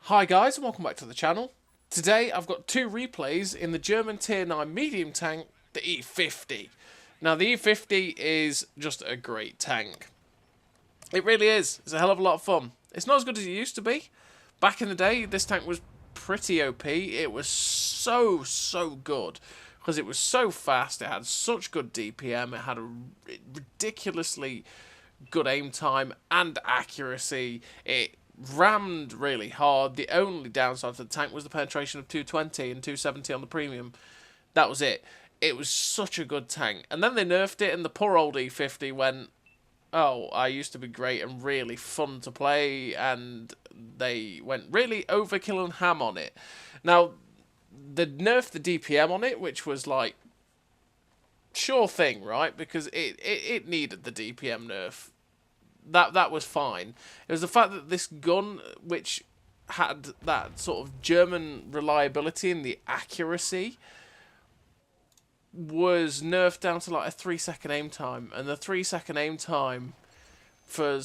Hi guys and welcome back to the channel. Today I've got two replays in the German tier 9 medium tank, the E50. Now the E50 is just a great tank. It really is. It's a hell of a lot of fun. It's not as good as it used to be. Back in the day this tank was pretty OP. It was so good because it was so fast. It had such good DPM. It had a ridiculously good aim time and accuracy. It rammed really hard. The only downside to the tank was the penetration of 220 and 270 on the premium. That was it. It was such a good tank. And then they nerfed it and the poor old E50 went, oh, I used to be great and really fun to play, and they went really overkill and ham on it. Now, they nerfed the DPM on it, which was like, sure thing, right? Because it needed the DPM nerf. That was fine. It was the fact that this gun, which had that sort of German reliability and the accuracy, was nerfed down to like a 3-second aim time. And the 3-second aim time for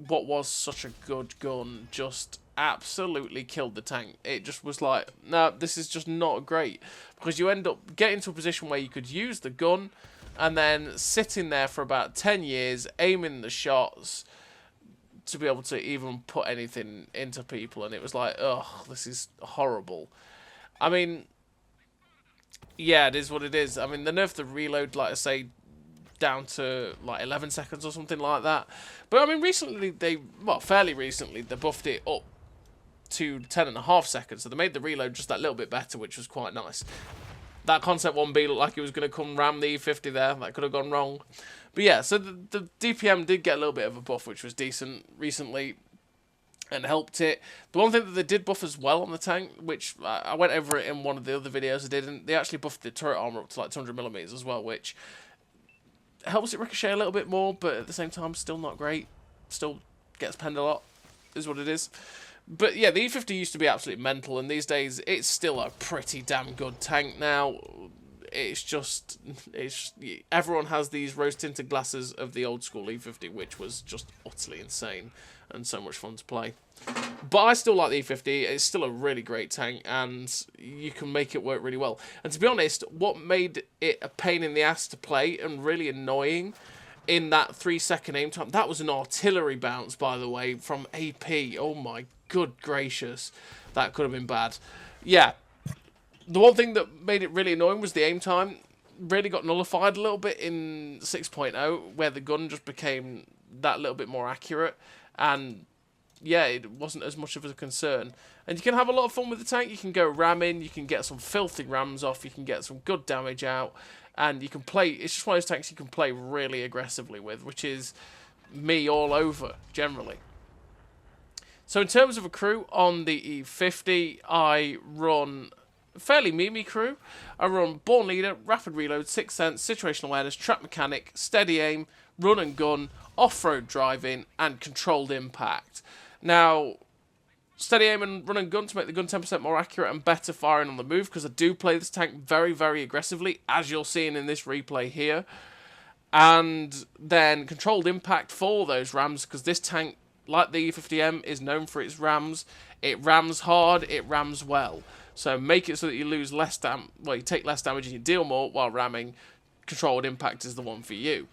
what was such a good gun just absolutely killed the tank. It just was like, no, this is just not great. Because you end up getting to a position where you could use the gun and then sitting there for about 10 years, aiming the shots to be able to even put anything into people. And it was like, ugh, this is horrible. I mean, yeah, it is what it is. I mean, they nerfed the reload, like I say, down to like 11 seconds or something like that. But I mean, fairly recently, they buffed it up to 10.5 seconds. So they made the reload just that little bit better, which was quite nice. That Concept 1B looked like it was going to come ram the E50 there. That could have gone wrong. But yeah, so the DPM did get a little bit of a buff, which was decent recently and helped it. The one thing that they did buff as well on the tank, which I went over it in one of the other videos I did, and they actually buffed the turret armor up to like 200mm as well, which helps it ricochet a little bit more, but at the same time, still not great. Still gets penned a lot, is what it is. But yeah, the E50 used to be absolutely mental, and these days it's still a pretty damn good tank now. Everyone has these rose-tinted glasses of the old school E50, which was just utterly insane and so much fun to play. But I still like the E50. It's still a really great tank, and you can make it work really well. And to be honest, what made it a pain in the ass to play and really annoying in that 3-second aim time, that was an artillery bounce, by the way, from AP. Oh my good gracious, that could have been bad. Yeah, the one thing that made it really annoying was the aim time. Really got nullified a little bit in 6.0, where the gun just became that little bit more accurate, and yeah, it wasn't as much of a concern. And you can have a lot of fun with the tank. You can go ramming, you can get some filthy rams off, you can get some good damage out, and you can play. It's just one of those tanks you can play really aggressively with, which is me all over generally. So in terms of a crew on the E50, I run a fairly memey crew. I run Born Leader, Rapid Reload, Sixth Sense, Situational Awareness, Trap Mechanic, Steady Aim, Run and Gun, Off-Road Driving, and Controlled Impact. Now, Steady Aim and Run and Gun to make the gun 10% more accurate and better firing on the move, because I do play this tank very, very aggressively, as you're seeing in this replay here. And then Controlled Impact for those rams, because this tank, like the E50M, is known for its rams. It rams hard, it rams well. So make it so that you lose less you take less damage and you deal more while ramming. Controlled Impact is the one for you.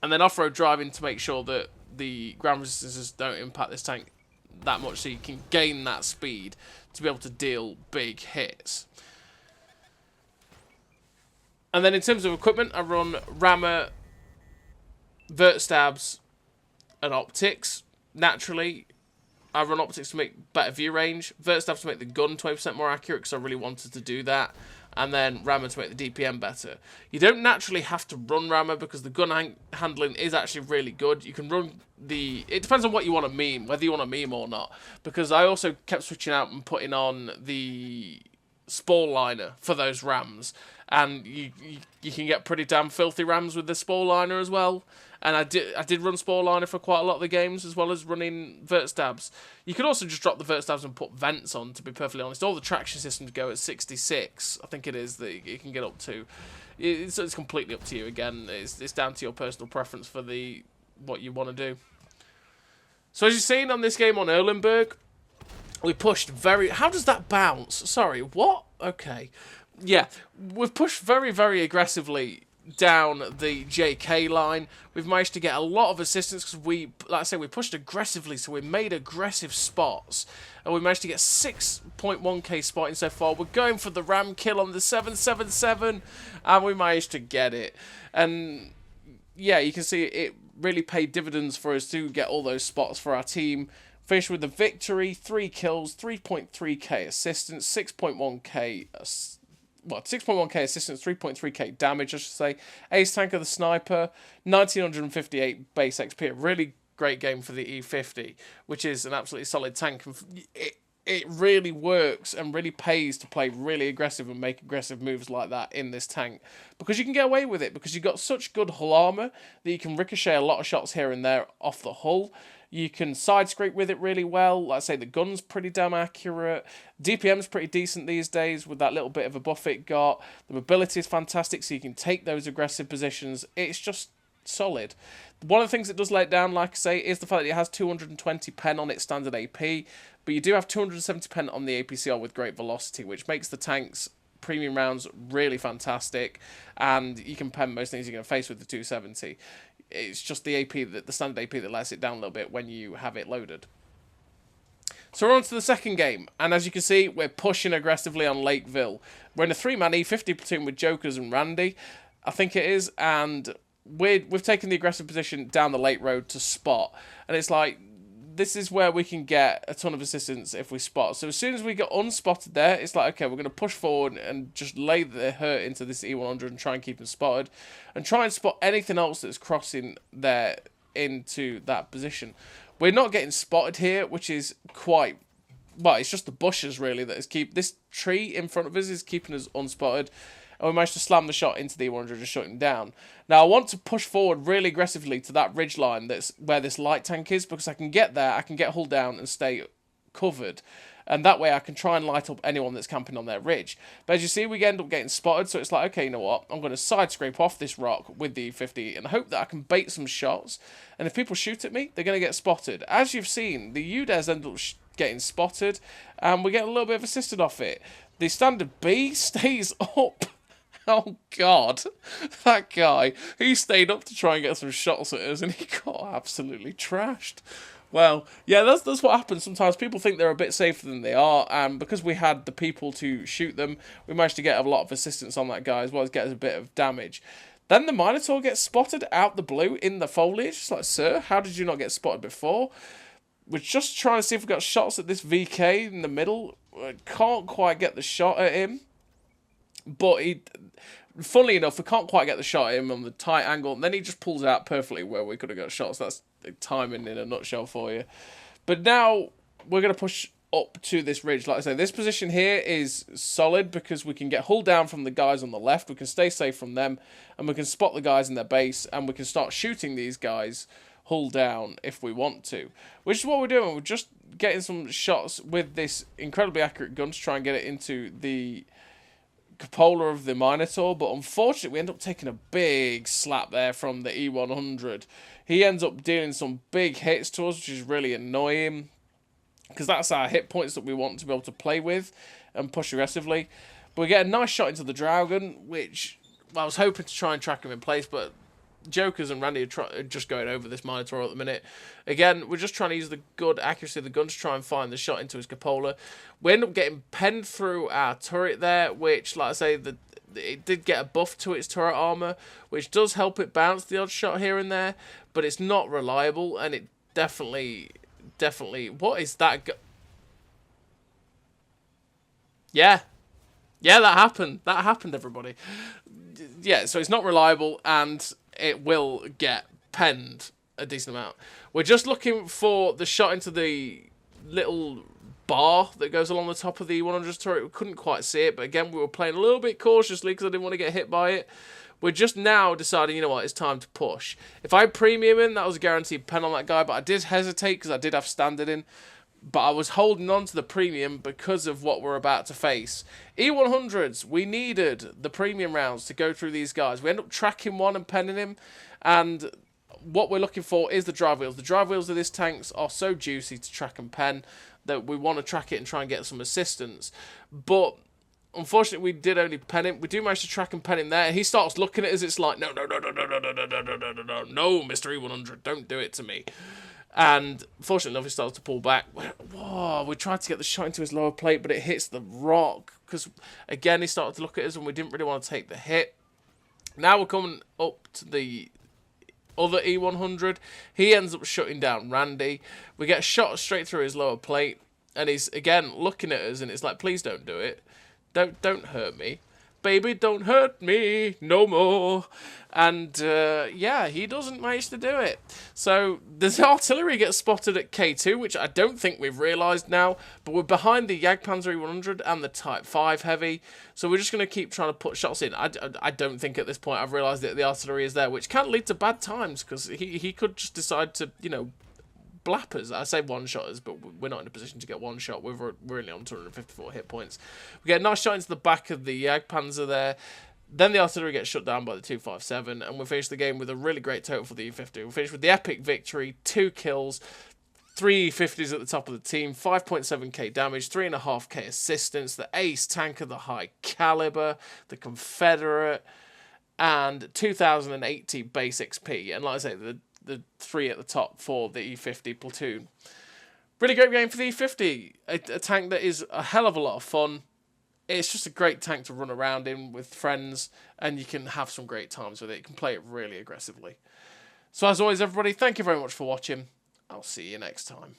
And then Off-Road Driving to make sure that the ground resistances don't impact this tank that much, so you can gain that speed to be able to deal big hits. And then in terms of equipment, I run Rammer, Vert Stabs, and Optics. Naturally, I run Optics to make better view range, Vert Stabs to make the gun 20% more accurate, because I really wanted to do that, and then Rammer to make the DPM better. You don't naturally have to run Rammer, because the gun handling is actually really good. You can run it depends on what you want to meme, whether you want to meme or not, because I also kept switching out and putting on the Spore Liner for those rams, and you can get pretty damn filthy rams with the Spore Liner as well. And I did run Spore Liner for quite a lot of the games, as well as running Vert Stabs. You could also just drop the Vert Stabs and put vents on, to be perfectly honest. All the traction systems go at 66, I think it is, that you can get up to. It's completely up to you again. It's down to your personal preference for what you want to do. So as you've seen on this game on Erlenberg, We pushed very... How does that bounce? Sorry, what? Okay. Yeah, we've pushed very, very aggressively down the JK line. We've managed to get a lot of assistance because we, like I say, we pushed aggressively, so we made aggressive spots. And we managed to get 6.1k spotting so far. We're going for the ram kill on the 777, and we managed to get it. And yeah, you can see it really paid dividends for us to get all those spots for our team. Finished with the victory, 3 kills, 3.3k assistance, 6.1k 6.1k assistance, 3.3k damage, I should say. Ace tank of the sniper, 1958 base XP. A really great game for the E50, which is an absolutely solid tank. It really works and really pays to play really aggressive and make aggressive moves like that in this tank. Because you can get away with it, because you've got such good hull armour that you can ricochet a lot of shots here and there off the hull. You can side scrape with it really well. Like I say, the gun's pretty damn accurate. DPM's pretty decent these days with that little bit of a buff it got. The mobility is fantastic, so you can take those aggressive positions. It's just solid. One of the things that does lay it down, like I say, is the fact that it has 220 pen on its standard AP, but you do have 270 pen on the APCR with great velocity, which makes the tank's premium rounds really fantastic, and you can pen most things you're going to face with the 270. It's just the AP, the standard AP, that lets it down a little bit when you have it loaded. So we're on to the second game, and as you can see, we're pushing aggressively on Lakeville. We're in a 3-man E50 platoon with Jokers and Randy, I think it is, and we've taken the aggressive position down the lake road to spot, and it's like, this is where we can get a ton of assistance if we spot. So as soon as we get unspotted there, it's like, okay, we're going to push forward and just lay the hurt into this E100 and try and keep them spotted. And try and spot anything else that's crossing there into that position. We're not getting spotted here, which is quite... Well, it's just the bushes, really, that is this tree in front of us is keeping us unspotted. And we managed to slam the shot into the E100 and shut him down. Now, I want to push forward really aggressively to that ridge line that's where this light tank is, because I can get there, I can get hull down and stay covered. And that way I can try and light up anyone that's camping on their ridge. But as you see, we end up getting spotted, so it's like, okay, you know what? I'm going to side scrape off this rock with the E50 and hope that I can bait some shots. And if people shoot at me, they're going to get spotted. As you've seen, the UDES end up getting spotted, and we get a little bit of assisted off it. The standard B stays up. Oh, God. That guy, he stayed up to try and get some shots at us, and he got absolutely trashed. Well, yeah, that's what happens. Sometimes people think they're a bit safer than they are, and because we had the people to shoot them, we managed to get a lot of assistance on that guy, as well as get us a bit of damage. Then the Minotaur gets spotted out the blue in the foliage. It's like, sir, how did you not get spotted before? We're just trying to see if we've got shots at this VK in the middle. Can't quite get the shot at him. But funnily enough, we can't quite get the shot at him on the tight angle. And then he just pulls out perfectly where we could have got shots. That's timing in a nutshell for you. But now we're going to push up to this ridge. Like I say, this position here is solid because we can get hull down from the guys on the left. We can stay safe from them. And we can spot the guys in their base. And we can start shooting these guys hull down if we want to. Which is what we're doing. We're just getting some shots with this incredibly accurate gun to try and get it into the cupola of the Minotaur, but unfortunately we end up taking a big slap there from the E100. He ends up dealing some big hits to us, which is really annoying, because that's our hit points that we want to be able to play with and push aggressively. But we get a nice shot into the Dragon, which I was hoping to try and track him in place, but Jokers and Randy are just going over this Minotaur at the minute. Again, we're just trying to use the good accuracy of the gun to try and find the shot into his cupola. We end up getting penned through our turret there, which, like I say, it did get a buff to its turret armor, which does help it bounce the odd shot here and there, but it's not reliable, and it definitely... What is that? Yeah, that happened. That happened, everybody. Yeah, so it's not reliable, and it will get penned a decent amount. We're just looking for the shot into the little bar that goes along the top of the 100 turret. We couldn't quite see it, but again, we were playing a little bit cautiously because I didn't want to get hit by it. We're just now deciding, you know what, it's time to push. If I premium in, that was a guaranteed pen on that guy, but I did hesitate because I did have standard in. But I was holding on to the premium because of what we're about to face. E100s, we needed the premium rounds to go through these guys. We end up tracking one and penning him. And what we're looking for is the drive wheels. The drive wheels of this tanks are so juicy to track and pen that we want to track it and try and get some assistance. But unfortunately, we did only pen him. We do manage to track and pen him there. He starts looking at us. It's like, no, Mr. E100, don't do it to me. And fortunately enough, he starts to pull back. Whoa, we tried to get the shot into his lower plate, but it hits the rock. Because, again, he started to look at us and we didn't really want to take the hit. Now we're coming up to the other E100. He ends up shutting down Randy. We get a shot straight through his lower plate. And he's, again, looking at us. And it's like, please don't do it. Don't hurt me. Baby, don't hurt me no more. And, yeah, he doesn't manage to do it. So, the artillery gets spotted at K2, which I don't think we've realised now. But we're behind the Jagdpanzer E100 and the Type 5 Heavy. So, we're just going to keep trying to put shots in. I don't think at this point I've realised that the artillery is there, which can lead to bad times. Because he could just decide to, you know, blappers. I say one-shotters, but we're not in a position to get one shot. We're only on 254 hit points. We get a nice shot into the back of the Jagdpanzer there. Then the artillery gets shut down by the 257, and we finish the game with a really great total for the E50. We finish with the epic victory, 2 kills, 3 E50s at the top of the team, 5.7k damage, 3.5k assistance, the ace tank of the high caliber, the Confederate, and 2080 base XP. And like I say, the 3 at the top for the E50 platoon. Really great game for the E50. A tank that is a hell of a lot of fun. It's just a great tank to run around in with friends, and you can have some great times with it. You can play it really aggressively. So as always, everybody, thank you very much for watching. I'll see you next time.